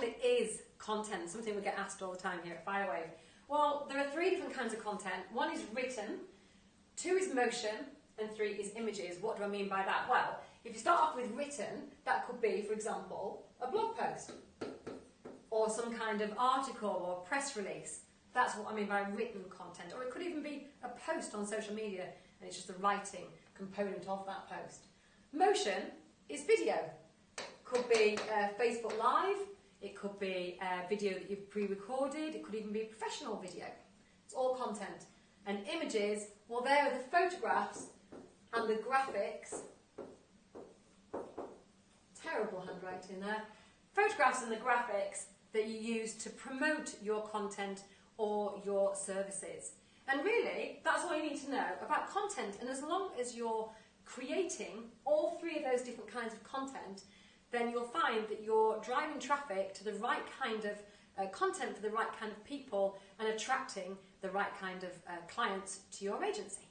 exactly is content? Something we get asked all the time here at Firewave. Well, there are 3 different kinds of content. 1 is written, 2 is motion, and 3 is images. What do I mean by that? Well, if you start off with written, that could be, for example, a blog post or some kind of article or press release. That's what I mean by written content. Or it could even be a post on social media and it's just the writing component of that post. Motion is video. Could be Facebook Live, it could be a video that you've pre-recorded, it could even be a professional video. It's all content. And images, well, there are the photographs and the graphics. Terrible handwriting there. Photographs and the graphics that you use to promote your content or your services. And really, that's all you need to know about content. And as long as you're creating all 3 of those different kinds of content, then you'll find that you're driving traffic to the right kind of content for the right kind of people and attracting the right kind of clients to your agency.